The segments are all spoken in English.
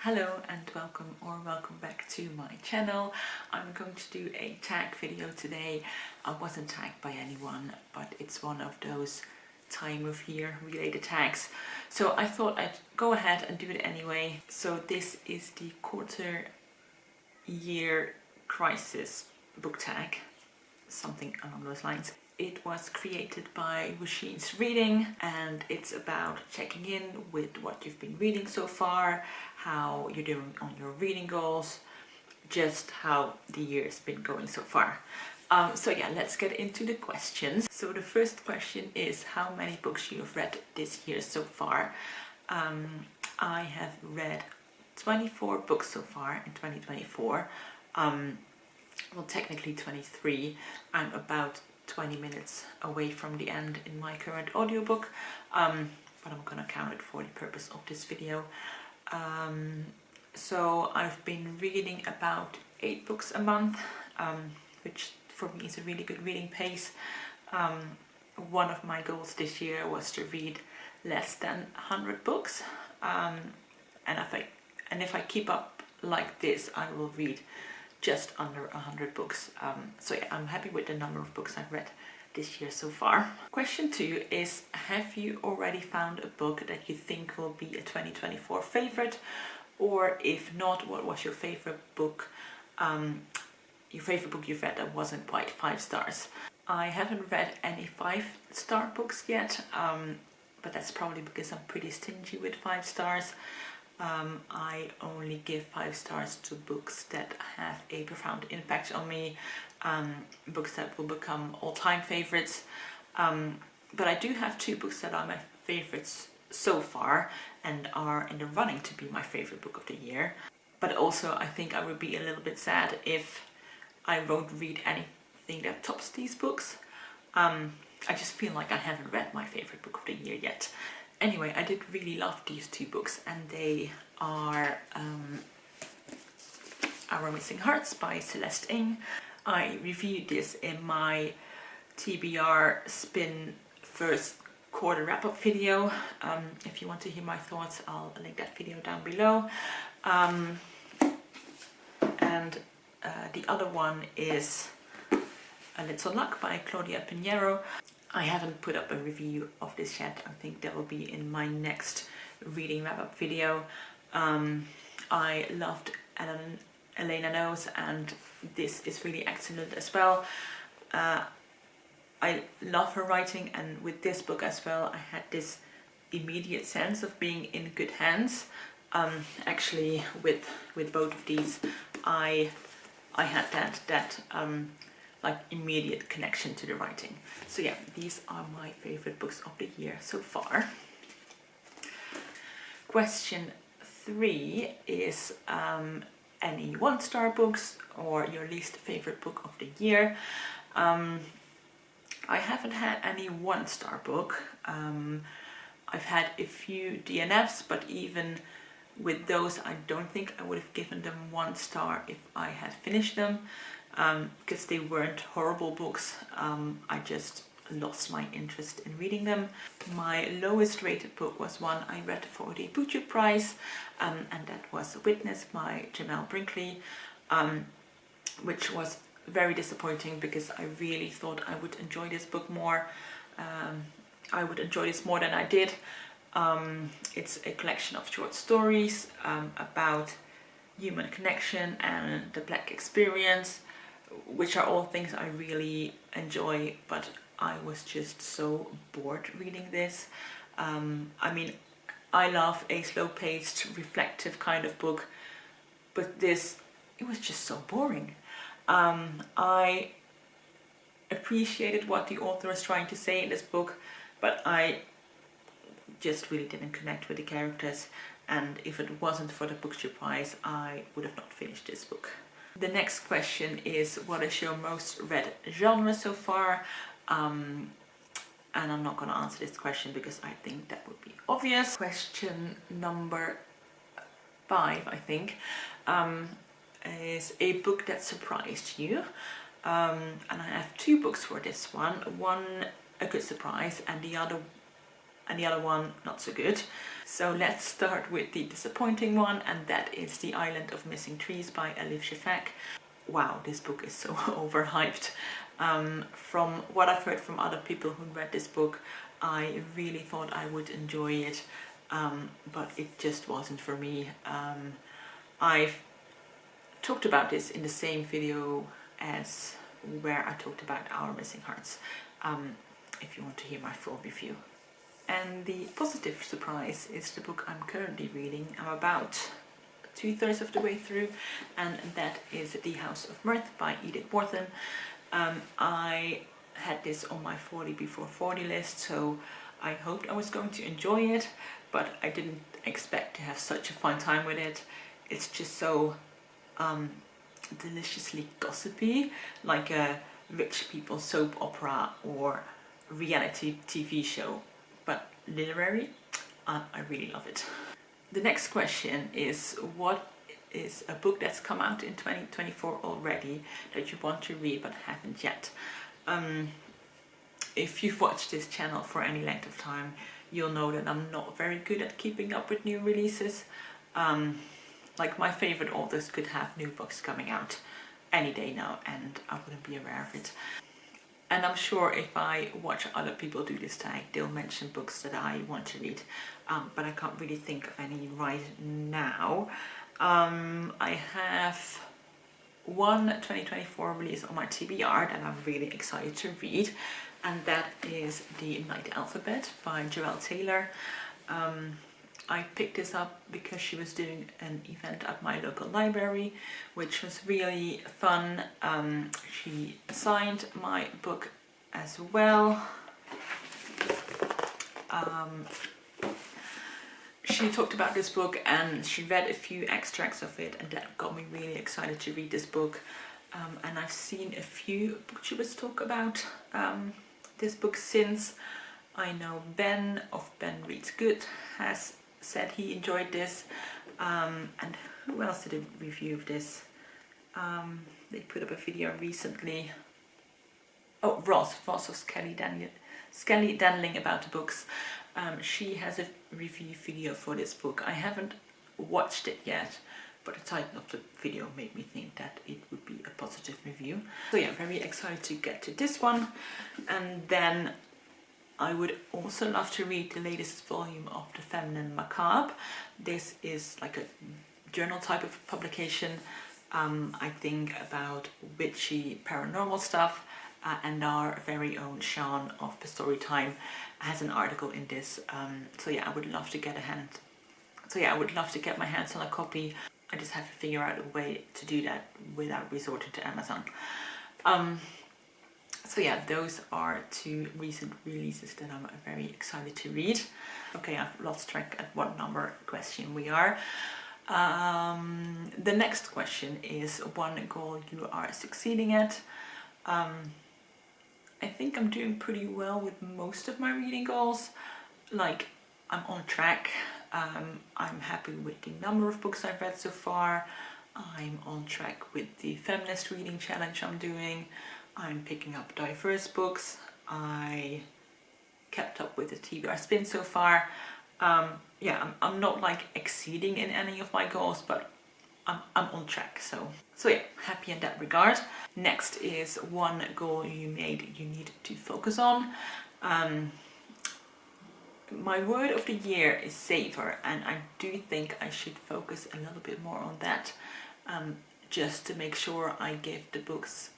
Hello and welcome back to my channel. I'm going to do a tag video today. I wasn't tagged by anyone, but it's one of those time of year related tags. So I thought I'd go ahead and do it anyway. So this is the quarter year crisis book tag, something along those lines. It was created by Machines Reading and it's about checking in with what you've been reading so far, how you're doing on your reading goals, just how the year's been going so far. So yeah, let's get into the questions. So the first question is how many books you have read this year so far. I have read 24 books so far in 2024. Well, technically 23. I'm about 20 minutes away from the end in my current audiobook, but I'm gonna count it for the purpose of this video. So I've been reading about 8 books a month, which for me is a really good reading pace. One of my goals this year was to read less than 100 books, and if I keep up like this, I will read just under 100 books. So yeah, I'm happy with the number of books I've read this year so far. Question 2 is, have you already found a book that you think will be a 2024 favorite? Or if not, what was your favorite book? You've read that wasn't quite 5 stars. I haven't read any 5-star books yet, but that's probably because I'm pretty stingy with 5 stars. I only give 5 stars to books that have a profound impact on me, books that will become all-time favorites. But I do have 2 books that are my favorites so far and are in the running to be my favorite book of the year. But also I think I would be a little bit sad if I won't read anything that tops these books. I just feel like I haven't read my favorite book of the year yet. Anyway, I did really love these 2 books, and they are Our Missing Hearts by Celeste Ng. I reviewed this in my TBR Spin first quarter wrap-up video. If you want to hear my thoughts, I'll link that video down below. And the other one is A Little Luck by Claudia Pineiro. I haven't put up a review of this yet. I think that will be in my next reading wrap-up video. I loved Elena Knows, and this is really excellent as well. I love her writing, and with this book as well I had this immediate sense of being in good hands. Actually with both of these I had that like immediate connection to the writing. So yeah, these are my favorite books of the year so far. Question 3 is any 1-star books or your least favorite book of the year. I haven't had any 1-star book. I've had a few DNFs, but even with those I don't think I would have given them 1 star if I had finished them. Because they weren't horrible books, I just lost my interest in reading them. My lowest rated book was one I read for the Booktubers prize, and that was Witness by Joelle Brinkley, which was very disappointing because I really thought I would enjoy this book more. I would enjoy this more than I did. It's a collection of short stories about human connection and the Black experience, which are all things I really enjoy, but I was just so bored reading this. I mean, I love a slow-paced, reflective kind of book, but this, it was just so boring. I appreciated what the author was trying to say in this book, but I just really didn't connect with the characters, and if it wasn't for the Booktubers prize, I would have not finished this book. The next question is, what is your most read genre so far? And I'm not going to answer this question because I think that would be obvious. Question number 5, I think, is a book that surprised you. And I have 2 books for this one. One a good surprise, and the other and the other one not so good. So let's start with the disappointing one, and that is The Island of Missing Trees by Elif Shafak. Wow, this book is so overhyped. From what I've heard from other people who read this book, I really thought I would enjoy it, but it just wasn't for me. I've talked about this in the same video as where I talked about Our Missing Hearts, if you want to hear my full review. And the positive surprise is the book I'm currently reading. I'm about 2/3 of the way through, and that is The House of Mirth by Edith Wharton. I had this on my 40 before 40 list, so I hoped I was going to enjoy it, but I didn't expect to have such a fun time with it. It's just so deliciously gossipy, like a rich people soap opera or reality TV show, but literary. I really love it. The next question is, what is a book that's come out in 2024 already that you want to read but haven't yet? If you've watched this channel for any length of time, you'll know that I'm not very good at keeping up with new releases. Like, my favorite authors could have new books coming out any day now and I wouldn't be aware of it. And I'm sure if I watch other people do this tag, they'll mention books that I want to read, but I can't really think of any right now. I have one 2024 release on my TBR that I'm really excited to read, and that is The Night Alphabet by Joelle Taylor. I picked this up because she was doing an event at my local library, which was really fun. She signed my book as well. She talked about this book and she read a few extracts of it, and that got me really excited to read this book. And I've seen a few booktubers talk about this book since. I know Ben of Ben Reads Good has said he enjoyed this, and who else did a review of this? They put up a video recently. Oh, Ross of Skelly Danling About the Books. She has a review video for this book. I haven't watched it yet, but the title of the video made me think that it would be a positive review. So yeah, very excited to get to this one. And then I would also love to read the latest volume of the Feminist Macabre. This is like a journal type of publication, I think, about witchy paranormal stuff, and our very own Sean of the Storytime has an article in this. So yeah, I would love to get my hands on a copy. I just have to figure out a way to do that without resorting to Amazon. So yeah, those are two recent releases that I'm very excited to read. Okay, I've lost track at what number question we are. The next question is one goal you are succeeding at. I think I'm doing pretty well with most of my reading goals. Like, I'm on track. I'm happy with the number of books I've read so far. I'm on track with the feminist reading challenge I'm doing. I'm picking up diverse books. I kept up with the TBR spin so far. Yeah, I'm not like exceeding in any of my goals, but I'm on track. So yeah, happy in that regard. Next is one goal you need to focus on. My word of the year is savor, and I do think I should focus a little bit more on that, just to make sure I give the books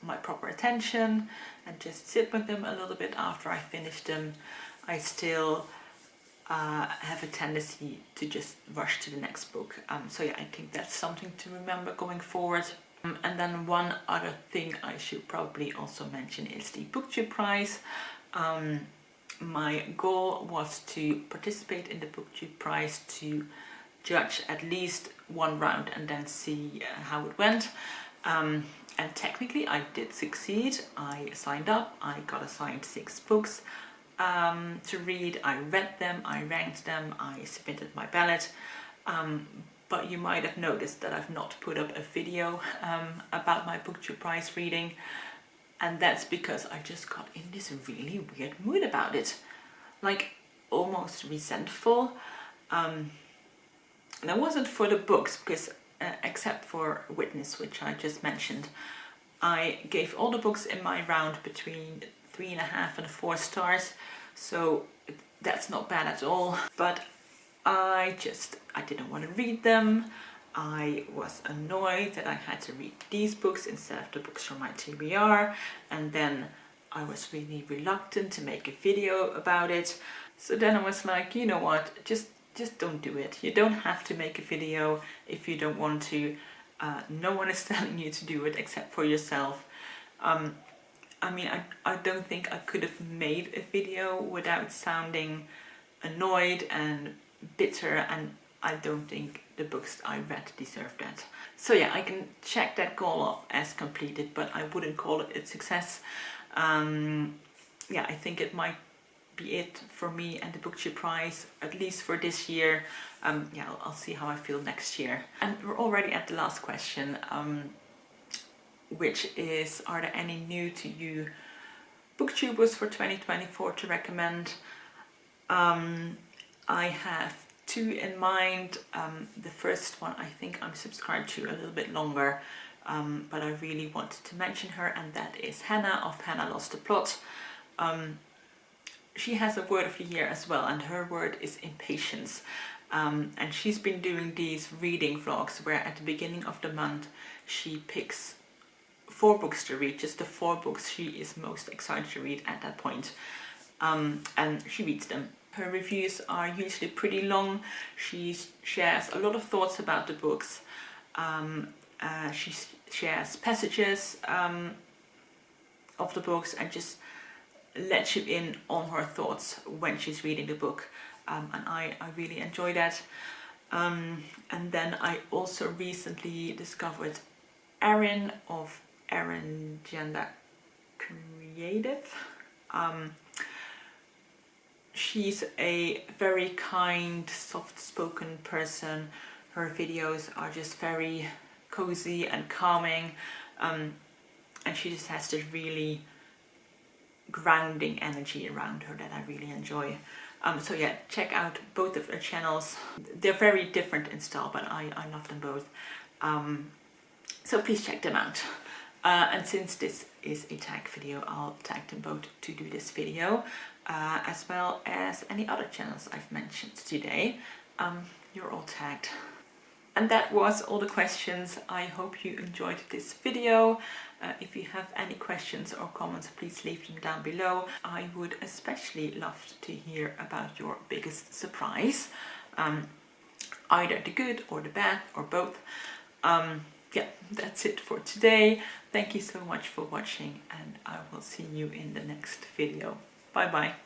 my proper attention and just sit with them a little bit after I finish them. I still have a tendency to just rush to the next book. So yeah, I think that's something to remember going forward. And then one other thing I should probably also mention is the Booktube prize. My goal was to participate in the Booktube prize, to judge at least one round and then see how it went. And technically I did succeed. I signed up, I got assigned 6 books to read. I read them, I ranked them, I submitted my ballot. But you might have noticed that I've not put up a video about my Booktube prize reading. And that's because I just got in this really weird mood about it. Like, almost resentful. And it wasn't for the books, because except for Witness, which I just mentioned, I gave all the books in my round between 3.5 and 4 stars, so that's not bad at all. But I didn't want to read them. I was annoyed that I had to read these books instead of the books from my TBR, and then I was really reluctant to make a video about it. So then I was like, you know what, just don't do it. You don't have to make a video if you don't want to. No one is telling you to do it except for yourself. I mean, I don't think I could have made a video without sounding annoyed and bitter, and I don't think the books I read deserve that. So yeah, I can check that goal off as completed, but I wouldn't call it a success. Yeah, I think it might be it for me and the Booktube Prize, at least for this year. Yeah, I'll see how I feel next year. And we're already at the last question, which is, are there any new to you booktubers for 2024 to recommend? I have 2 in mind. The first one I think I'm subscribed to a little bit longer, but I really wanted to mention her, and that is Hannah of Hannah Lost the Plot. She has a word of the year as well, and her word is impatience. And she's been doing these reading vlogs where at the beginning of the month she picks 4 books to read, just the 4 books she is most excited to read at that point, and she reads them. Her reviews are usually pretty long. She shares a lot of thoughts about the books. She shares passages of the books and just lets you in on her thoughts when she's reading the book, and I really enjoy that. And then I also recently discovered Erin of Erin Gender Creative. She's a very kind, soft-spoken person. Her videos are just very cozy and calming, and she just has this really grounding energy around her that I really enjoy. So yeah, check out both of her channels. They're very different in style, but I love them both. So please check them out. And since this is a tag video, I'll tag them both to do this video, as well as any other channels I've mentioned today. You're all tagged. And that was all the questions. I hope you enjoyed this video. If you have any questions or comments, please leave them down below. I would especially love to hear about your biggest surprise, either the good or the bad or both. Yeah, that's it for today. Thank you so much for watching, and I will see you in the next video. Bye bye.